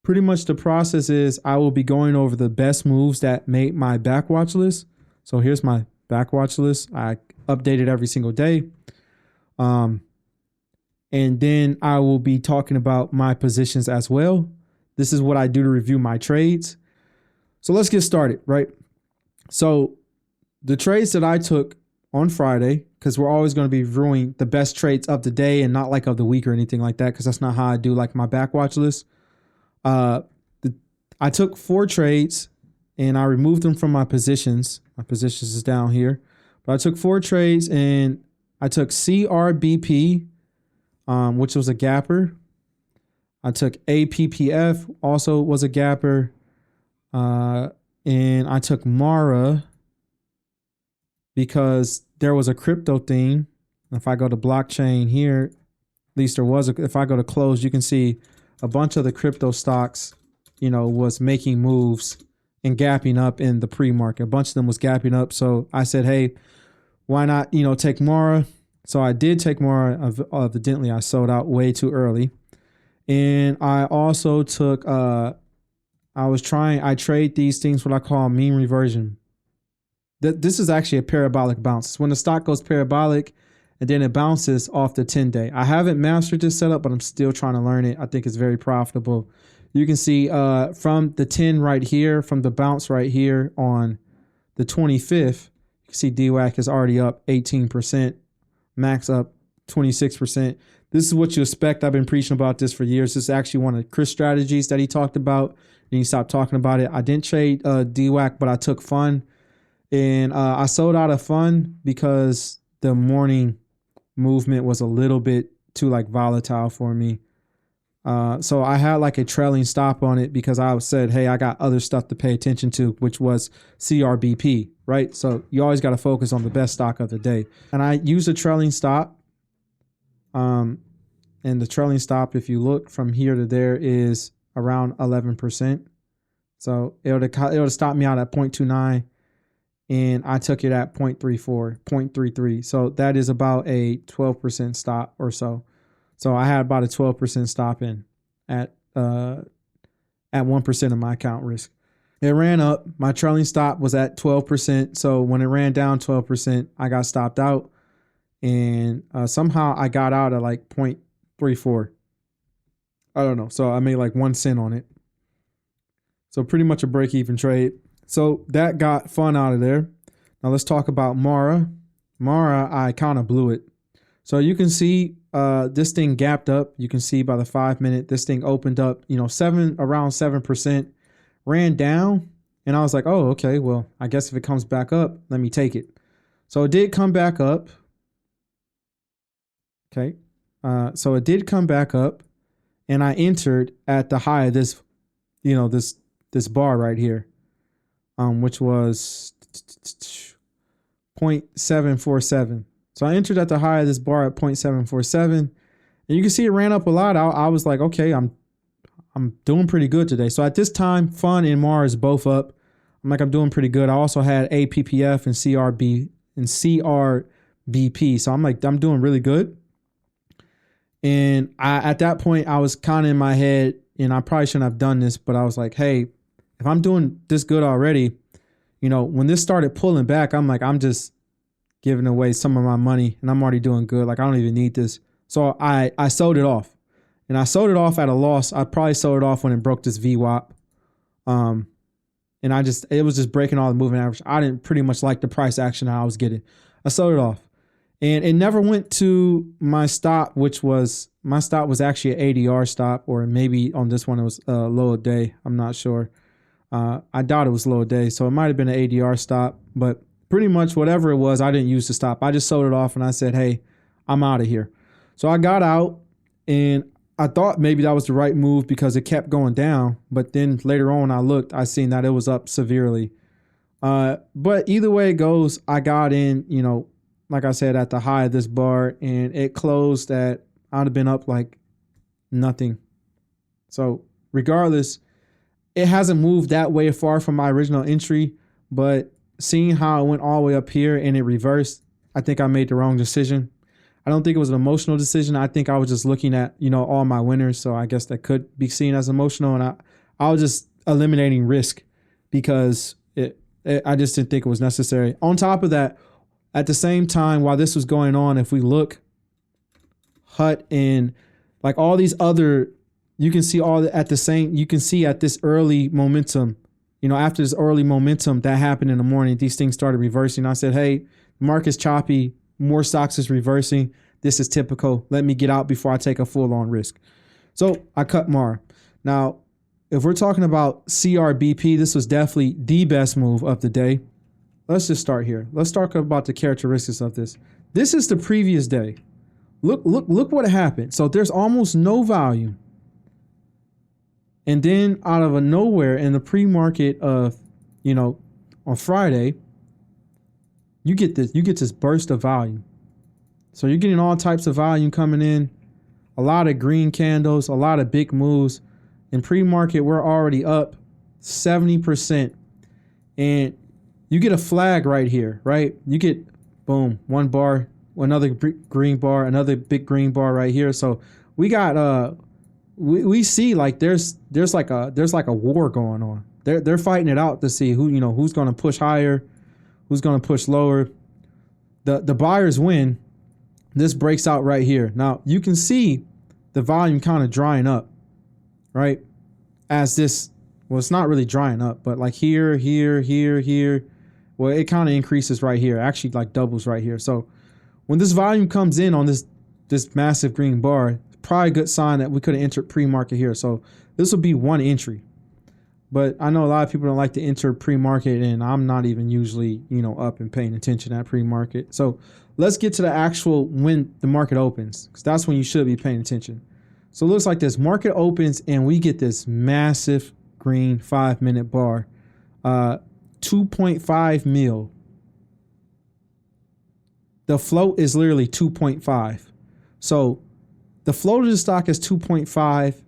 pretty much the process is I will be going over the best moves that made my back watch list. So here's my back watch list. I update it every single day. And then I will be talking about my positions as well. This is what I do to review my trades. So let's get started, right? So the trades that I took on Friday, because we're always going to be reviewing the best trades of the day and not like of the week or anything like that, because that's not how I do like my back watch list. I took 4 trades and I removed them from my positions. My positions is down here. But I took 4 trades and I took CRBP, which was a gapper. I took APPF, also was a gapper. And I took Mara because there was a crypto theme. If I go to blockchain here, at least there was, if I go to close, you can see a bunch of the crypto stocks, was making moves and gapping up in the pre-market. A bunch of them was gapping up. So I said, hey, why not, take Mara? So I did take Mara. Evidently, I sold out way too early. And I also took, I trade these things, what I call mean reversion. This is actually a parabolic bounce. When the stock goes parabolic and then it bounces off the 10-day. I haven't mastered this setup, but I'm still trying to learn it. I think it's very profitable. You can see from the 10 right here, from the bounce right here on the 25th, you can see DWAC is already up 18%, max up 26%. This is what you expect. I've been preaching about this for years. This is actually one of Chris' strategies that he talked about, and he stopped talking about it. I didn't trade DWAC, but I took fun. And I sold out of fun because the morning movement was a little bit too volatile for me. So I had a trailing stop on it because I said, hey, I got other stuff to pay attention to, which was CRBP, right? So you always got to focus on the best stock of the day. And I used a trailing stop. And the trailing stop, if you look from here to there, is around 11%. So it would have stopped me out at 0.29. And I took it at 0.34, 0.33. So that is about a 12% stop or so. So I had about a 12% stop in at 1% of my account risk. It ran up. My trailing stop was at 12%. So when it ran down 12%, I got stopped out. And somehow I got out at 0.34. I don't know. So I made 1 cent on it. So pretty much a break-even trade. So that got fun out of there. Now let's talk about Mara. Mara, I kind of blew it. So you can see this thing gapped up. You can see by the 5-minute, this thing opened up, around 7%, ran down. And I was like, oh, okay, well, I guess if it comes back up, let me take it. So it did come back up. Okay. So it did come back up and I entered at the high of this, this bar right here. Which was 0.747. So I entered at the high of this bar at 0.747. And you can see it ran up a lot. I was like, okay, I'm doing pretty good today. So at this time, Fun and Mara is both up. I'm doing pretty good. I also had APPF and CRBP. So I'm doing really good. And at that point, I was kind of in my head, and I probably shouldn't have done this, but I was like, hey, if I'm doing this good already, when this started pulling back, I'm just giving away some of my money and I'm already doing good. I don't even need this. So I sold it off, and I sold it off at a loss. I probably sold it off when it broke this VWAP. And it was just breaking all the moving average. I didn't pretty much like the price action I was getting. I sold it off, and it never went to my stop, my stop was actually an ADR stop, or maybe on this one, it was a low a day. I'm not sure. I doubt it was low a day, so it might have been an ADR stop, but pretty much whatever it was, I didn't use the stop. I just sold it off and I said, hey, I'm out of here. So I got out, and I thought maybe that was the right move because it kept going down. But then later on, I seen that it was up severely. But either way it goes, I got in, like I said, at the high of this bar, and it closed at, I'd have been up like nothing. So regardless, it hasn't moved that way far from my original entry, but seeing how it went all the way up here and it reversed, I think I made the wrong decision. I don't think it was an emotional decision. I think I was just looking at, all my winners. So I guess that could be seen as emotional. And I was just eliminating risk because I just didn't think it was necessary. On top of that, at the same time, while this was going on, if we look, Hut and like all these other, you can see all at the same, you can see at this early momentum, after this early momentum that happened in the morning, these things started reversing. I said, hey, market's choppy, more stocks is reversing. This is typical. Let me get out before I take a full on risk. So I cut MAR. Now, if we're talking about CRBP, this was definitely the best move of the day. Let's just start here. Let's talk about the characteristics of this. This is the previous day. Look what happened. So there's almost no volume. And then out of nowhere in the pre-market of, on Friday, you get this burst of volume. So you're getting all types of volume coming in, a lot of green candles, a lot of big moves. In pre-market, we're already up 70%. And you get a flag right here, right? You get, boom, one bar, another green bar, another big green bar right here. So we got we see like there's like a war going on. They're fighting it out to see who's going to push higher, who's going to push lower. The buyers win. This breaks out right here. Now you can see the volume kind of drying up, right? As this, well, it's not really drying up, but like here. Well, it kind of increases right here. Actually, like doubles right here. So when this volume comes in on this massive green bar, probably a good sign that we could have entered pre-market here. So this will be one entry. But I know a lot of people don't like to enter pre-market, and I'm not even usually, up and paying attention at pre-market. So let's get to the actual when the market opens, because that's when you should be paying attention. So it looks like this market opens and we get this massive green 5-minute bar, 2.5 mil. The float is literally 2.5. So the float of the stock is 2.5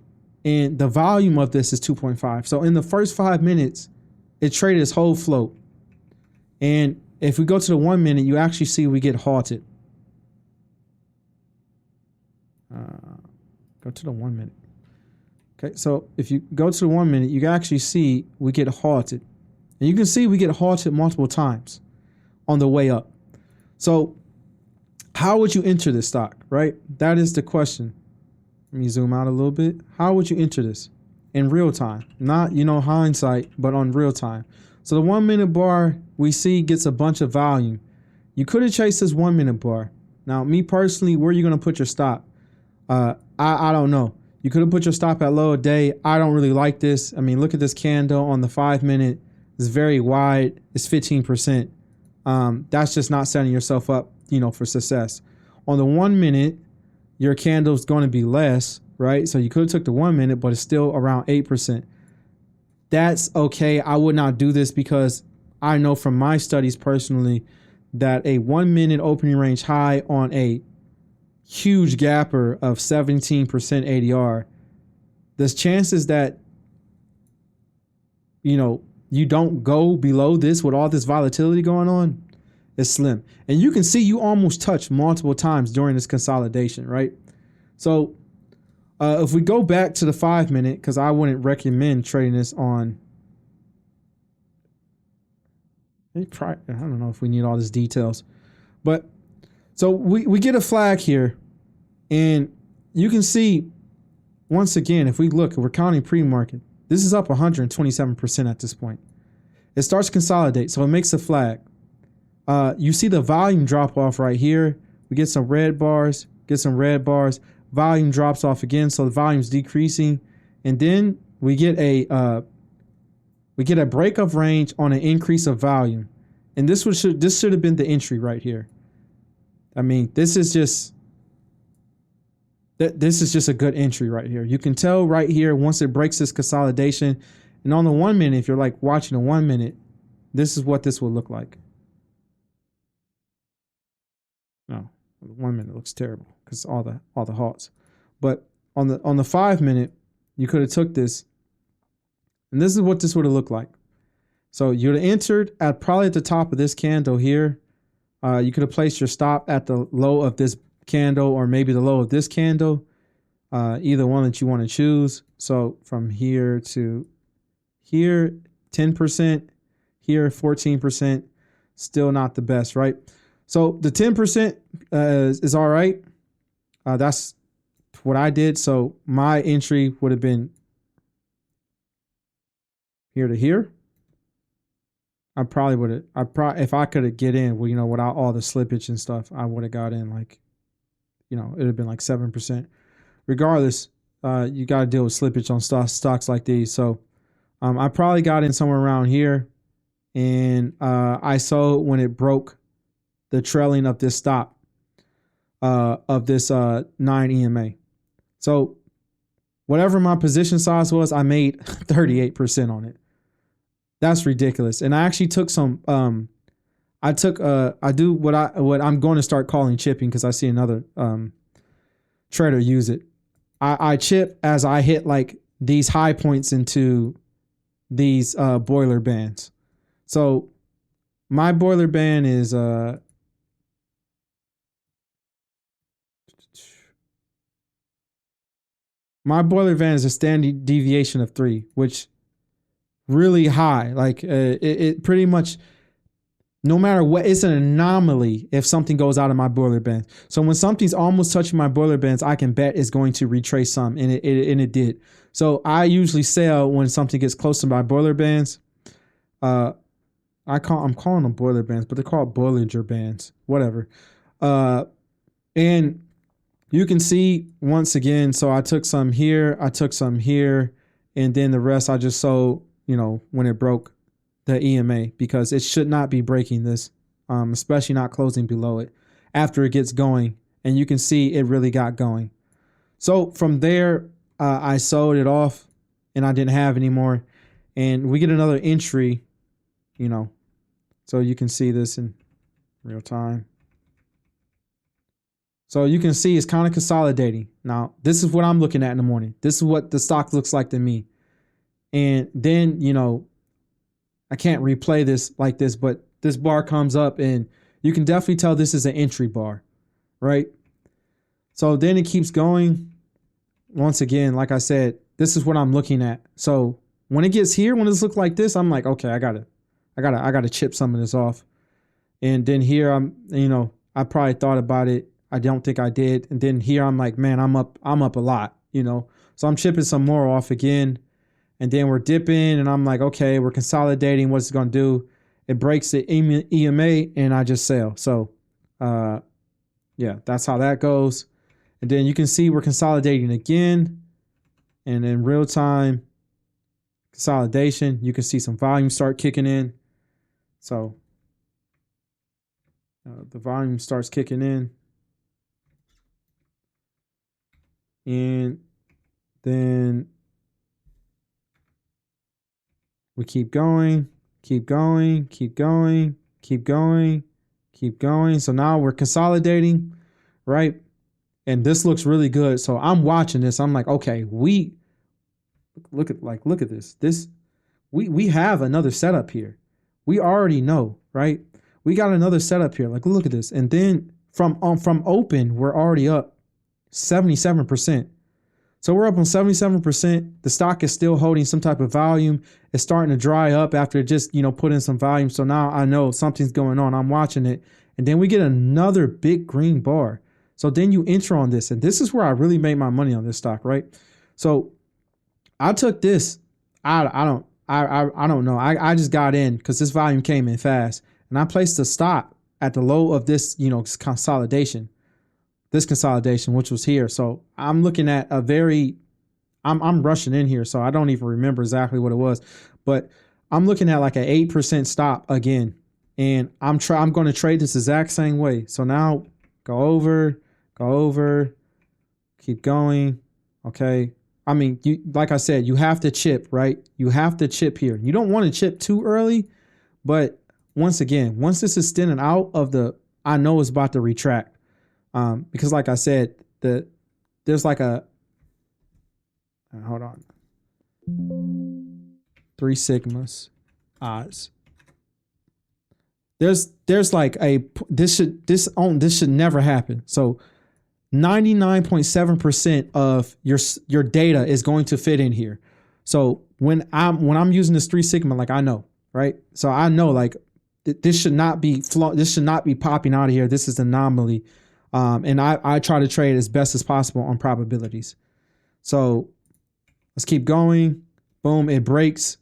and the volume of this is 2.5. So in the first 5 minutes, it traded its whole float. And if we go to the 1 minute, you actually see we get halted. Go to the 1 minute. Okay, so if you go to the 1 minute, you can actually see we get halted. And you can see we get halted multiple times on the way up. So how would you enter this stock, right? That is the question. Let me zoom out a little bit. How would you enter this in real time? Not, hindsight, but on real time. So the 1 minute bar we see gets a bunch of volume. You could have chased this 1 minute bar. Now, me personally, where are you going to put your stop? I don't know. You could have put your stop at low a day. I don't really like this. I mean, look at this candle on the 5 minute. It's very wide. It's 15%. That's just not setting yourself up, for success. On the 1 minute, your candle's going to be less, right? So you could have took the 1 minute, but it's still around 8%. That's okay. I would not do this because I know from my studies personally that a 1 minute opening range high on a huge gapper of 17% ADR, there's chances that, you don't go below this with all this volatility going on, is slim. And you can see you almost touched multiple times during this consolidation, right? So if we go back to the 5 minute, because I wouldn't recommend trading this on, I don't know if we need all these details, but so we get a flag here, and you can see, once again, if we look, we're counting pre-market, this is up 127% at this point. It starts to consolidate, so it makes a flag. You see the volume drop off right here. We get some red bars, volume drops off again, so the volume's decreasing, and then we get a break of range on an increase of volume, and this should have been the entry right here. I mean, this is just a good entry right here. You can tell right here once it breaks this consolidation, and on the 1 minute, if you're like watching the 1 minute, this is what this will look like. No, the 1 minute looks terrible because all the halts. But on the 5 minute, you could have took this, and this is what this would have looked like. So you'd have entered at probably at the top of this candle here. You could have placed your stop at the low of this candle or maybe the low of this candle, either one that you want to choose. So from here to here 10%, here 14%, still not the best, right? So the 10% is all right. That's what I did. So my entry would have been here to here. I probably would have, if I could have get in, well, you know, without all the slippage and stuff, I would have got in like, you know, it would have been like 7%. Regardless, you got to deal with slippage on stocks like these. So I probably got in somewhere around here, and I sold when it broke the trailing of this stop of this 9 EMA. So whatever my position size was, I made 38% on it. That's ridiculous. And I actually took some I do what I'm going to start calling chipping, because I see another trader use it. I chip as I hit like these high points into these boiler bands. So my boiler band is a standard deviation of 3, which really high. Like it pretty much, no matter what, it's an anomaly if something goes out of my boiler band. So when something's almost touching my boiler bands, I can bet it's going to retrace some, and it did. So I usually sell when something gets close to my boiler bands. I'm calling them boiler bands, but they're called Bollinger bands, whatever. And you can see once again, so I took some here, I took some here, and then the rest I just sold, you know, when it broke the EMA, because it should not be breaking this, especially not closing below it after it gets going. And you can see it really got going. So from there, I sold it off, and I didn't have any more. And we get another entry, you know, so you can see this in real time. So you can see it's kind of consolidating. Now, this is what I'm looking at in the morning. This is what the stock looks like to me. And then, you know, I can't replay this like this, but this bar comes up, and you can definitely tell this is an entry bar, right? So then it keeps going. Once again, like I said, this is what I'm looking at. So when it gets here, when it's look like this, I'm like, okay, I gotta chip some of this off. And then here I probably thought about it. I don't think I did. And then here I'm like, man, I'm up a lot, you know? So I'm chipping some more off again. And then we're dipping, and I'm like, okay, we're consolidating. What's it going to do? It breaks the EMA, and I just sell. So, yeah, that's how that goes. And then you can see we're consolidating again. And in real time consolidation, you can see some volume start kicking in. So the volume starts kicking in. And then we keep going, keep going, keep going, keep going, keep going. So now we're consolidating, right? And this looks really good. So I'm watching this. I'm like, okay, look at this. We have another setup here. We already know, right? We got another setup here. Like, look at this. And then from open, we're already up 77%. So we're up on 77%. The stock is still holding some type of volume. It's starting to dry up after it just, you know, put in some volume. So now I know something's going on. I'm watching it. And then we get another big green bar. So then you enter on this. And this is where I really made my money on this stock, right? So I took this. I don't know. I just got in because this volume came in fast. And I placed a stop at the low of this, you know, consolidation. This consolidation, which was here. So I'm looking at I'm rushing in here. So I don't even remember exactly what it was, but I'm looking at like an 8% stop again. And I'm going to trade this exact same way. So now go over, keep going. Okay. I mean, like I said, you have to chip, right? You have to chip here. You don't want to chip too early, but once again, once this is thinning out of I know it's about to retract. Because like I said, there's like hold on, 3 sigmas odds. There's like this should never happen. So 99.7% of your data is going to fit in here. So when I'm using this 3 Sigma, like I know, right? So I know like this should not be popping out of here. This is an anomaly. And I try to trade as best as possible on probabilities. So let's keep going. Boom, it breaks.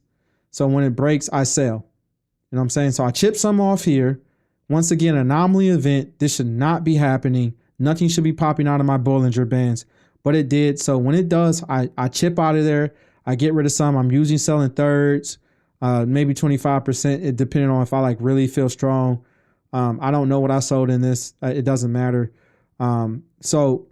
So when it breaks, I sell. You know what I'm saying? So I chip some off here. Once again, anomaly event. This should not be happening. Nothing should be popping out of my Bollinger Bands, but it did. So when it does, I chip out of there. I get rid of some. I'm usually selling thirds, maybe 25%, depending on if I like really feel strong. I don't know what I sold in this. It doesn't matter. So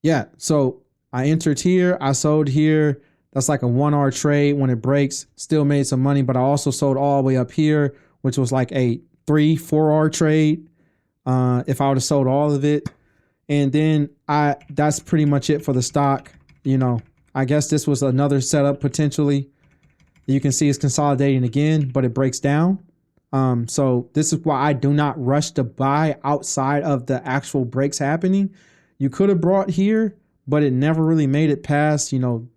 yeah, so I entered here. I sold here. That's like a 1R trade. When it breaks, still made some money, but I also sold all the way up here, which was like a 3-4R trade. If I would have sold all of it. And then that's pretty much it for the stock. You know, I guess this was another setup potentially. You can see it's consolidating again, but it breaks down. So this is why I do not rush to buy outside of the actual breaks happening. You could have brought here, but it never really made it past, you know,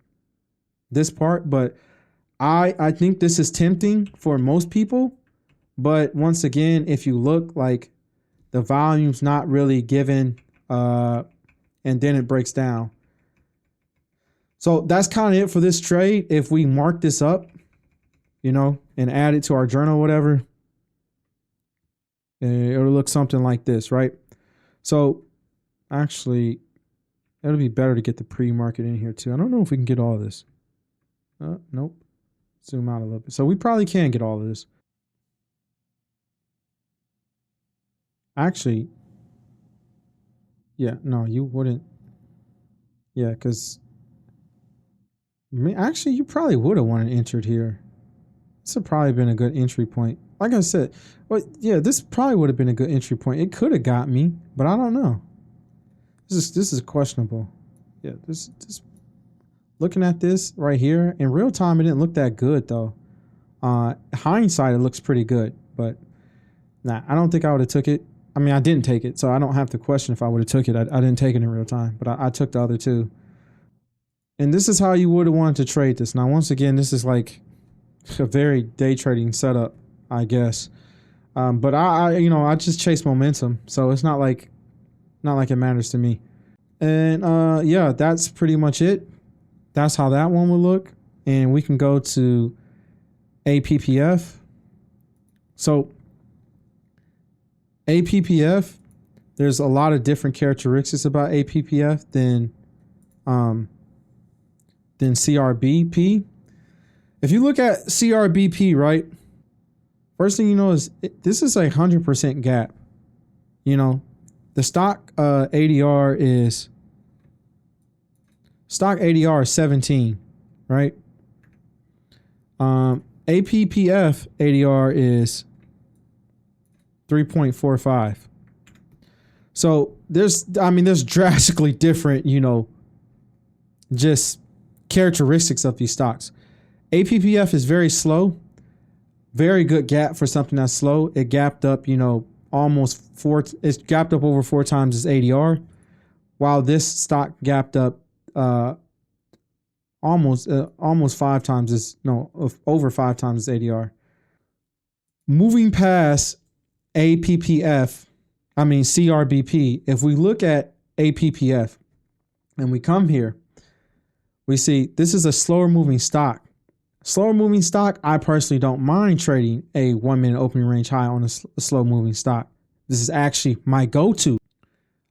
this part. But I think this is tempting for most people. But once again, if you look, like the volume's not really given, and then it breaks down. So that's kind of it for this trade. If we mark this up, you know, and add it to our journal, whatever, it'll look something like this, right? So actually, it'll be better to get the pre-market in here too. I don't know if we can get all of this. Nope. Zoom out a little bit. So we probably can get all of this. Actually, yeah, no, you wouldn't. Yeah, because actually, you probably would have wanted entered here. This would probably been a good entry point. Like I said, well, yeah, this probably would have been a good entry point. It could have got me, but I don't know. This is questionable. Yeah, this looking at this right here in real time, it didn't look that good though. Hindsight, it looks pretty good, but nah, I don't think I would have took it. I mean, I didn't take it, so I don't have to question if I would have took it. I didn't take it in real time, but I took the other two. And this is how you would have wanted to trade this. Now, once again, this is like a very day trading setup, I guess. But I just chase momentum, so it's not like it matters to me. And yeah, that's pretty much it. That's how that one would look. And we can go to APPF. So APPF, there's a lot of different characteristics about APPF than CRBP. If you look at CRBP, right, first thing you know is this is a 100% gap. You know, the stock ADR is 17, right? APPF ADR is 3.45. So there's drastically different, you know, just characteristics of these stocks. APPF is very slow, very good gap for something that's slow. It gapped up, you know, it's gapped up over 4 times its ADR, while this stock gapped up almost 5 times over 5 times its ADR. Moving past CRBP, if we look at APPF and we come here, we see this is a slower moving stock. Slower moving stock, I personally don't mind trading a 1 minute opening range high on a slow moving stock. This is actually my go-to.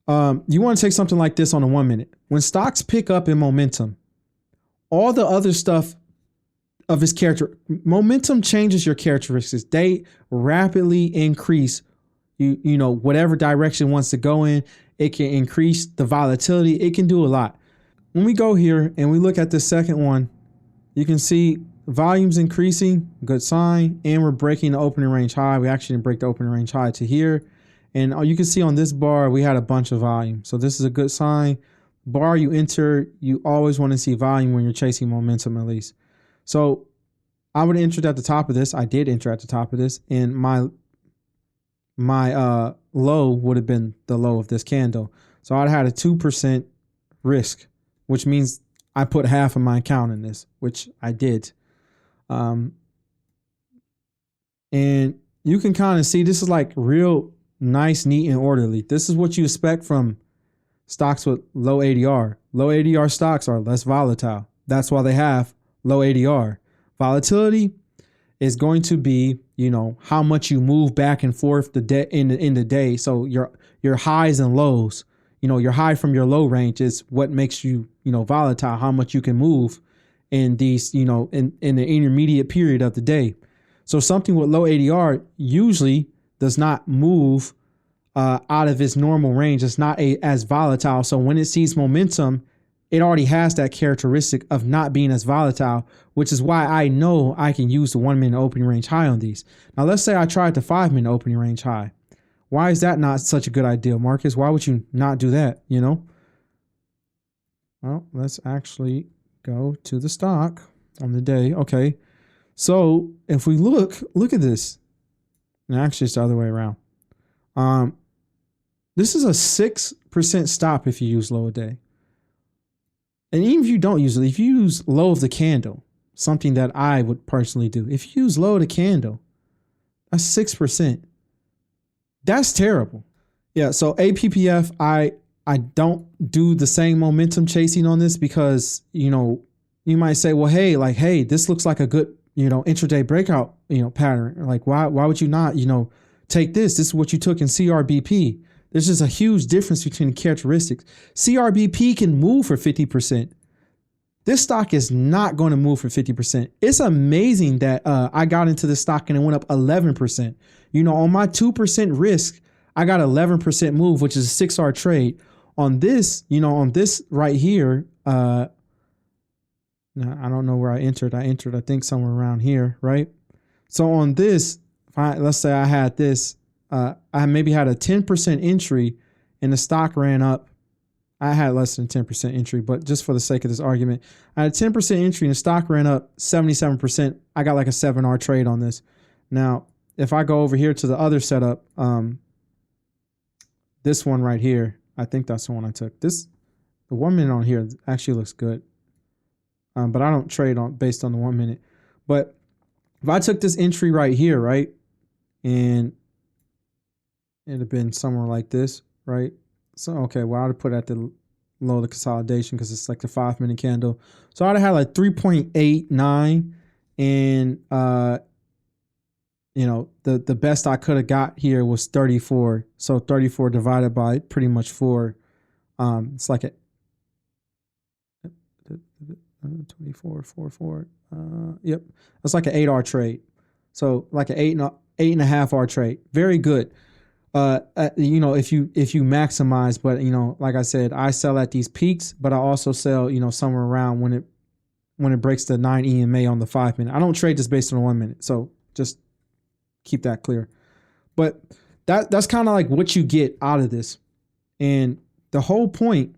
You want to take something like this on a 1 minute. When stocks pick up in momentum, all the other stuff of its character, momentum changes your characteristics. They rapidly increase, you know, whatever direction it wants to go in. It can increase the volatility. It can do a lot. When we go here and we look at the second one, you can see volume's increasing, good sign, and we're breaking the opening range high. We actually didn't break the opening range high to here. And you can see on this bar, we had a bunch of volume. So this is a good sign. Bar you enter, you always want to see volume when you're chasing momentum at least. So I would have entered at the top of this. I did enter at the top of this. And my low would have been the low of this candle. So I'd had a 2% risk, which means I put half of my account in this, which I did. And you can kind of see this is like real nice, neat, and orderly. This is what you expect from stocks with low ADR. Low ADR stocks are less volatile. That's why they have low ADR. Volatility is going to be, you know, how much you move back and forth in the day. So your highs and lows, you know, your high from your low range is what makes you, you know, volatile, how much you can move in these, you know, in the intermediate period of the day. So something with low ADR usually does not move out of its normal range. It's not as volatile. So when it sees momentum, it already has that characteristic of not being as volatile, which is why I know I can use the 1 minute opening range high on these. Now, let's say I tried the 5 minute opening range high. Why is that not such a good idea, Marcus? Why would you not do that? You know? Well, let's actually go to the stock on the day. Okay. So if we look at this, and actually it's the other way around. This is a 6% stop if you use low a day. And even if you don't use it, if you use low of the candle, something that I would personally do, if you use low of the candle, that's 6%. That's terrible. Yeah, so APPF, I don't do the same momentum chasing on this because, you know, you might say, well, hey, this looks like a good, you know, intraday breakout, you know, pattern. Like, why would you not, you know, take this? This is what you took in CRBP. There's just a huge difference between the characteristics. CRBP can move for 50%. This stock is not going to move for 50%. It's amazing that I got into this stock and it went up 11%. You know, on my 2% risk, I got 11% move, which is a 6R trade. On this, you know, on this right here, now I don't know where I entered. I think, somewhere around here, right? So on this, let's say I had this, I maybe had a 10% entry and the stock ran up. I had less than 10% entry, but just for the sake of this argument, I had a 10% entry and the stock ran up 77%. I got like a 7R trade on this. Now, if I go over here to the other setup, this one right here, I think that's the one I took. The 1 minute on here actually looks good. But I don't trade based on the 1 minute. But if I took this entry right here, right, and it'd have been somewhere like this, right? So, okay, well, I'd have put it at the low of the consolidation because it's like the 5 minute candle. So I'd have had like 3.89 and, you know, the best I could have got here was 34. So 34 divided by pretty much 4. It's like a 24, 4. Yep. It's like an 8R trade. So like an 8.5R trade. Very good. You know, if you maximize, but you know, like I said, I sell at these peaks, but I also sell, you know, somewhere around when it breaks the 9 EMA on the 5 minute. I don't trade this based on the 1 minute. So just keep that clear. But that's kind of like what you get out of this. And the whole point,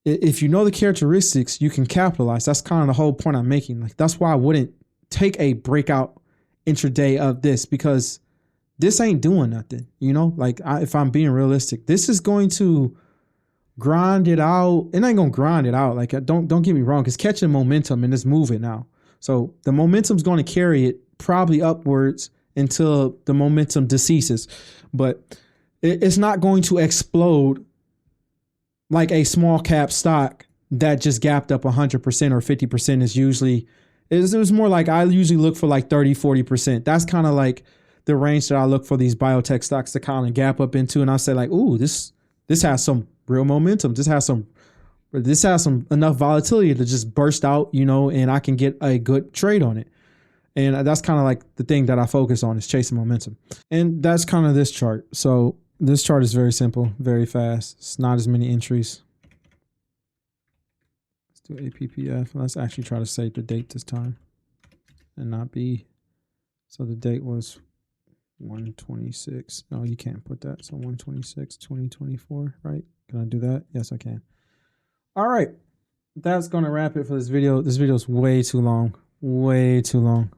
if you know the characteristics, you can capitalize. That's kind of the whole point I'm making. Like, that's why I wouldn't take a breakout intraday of this, because this ain't doing nothing, you know, like if I'm being realistic, this is going to grind it out. It ain't going to grind it out. Like, don't get me wrong. It's catching momentum and it's moving now. So the momentum's going to carry it probably upwards until the momentum deceases, but it's not going to explode like a small cap stock that just gapped up 100% or 50% is usually, it was more like I usually look for like 30, 40%. That's kind of like the range that I look for these biotech stocks to kind of gap up into. And I say like, ooh, this has some real momentum. This has some enough volatility to just burst out, you know, and I can get a good trade on it. And that's kind of like the thing that I focus on, is chasing momentum. And that's kind of this chart. So this chart is very simple, very fast. It's not as many entries. Let's do APPF. Let's actually try to save the date this time and not be. So the date was 126. No, you can't put that. So 126, 2024, right? Can I do that? Yes, I can. All right. That's going to wrap it for this video. This video is way too long. Way too long.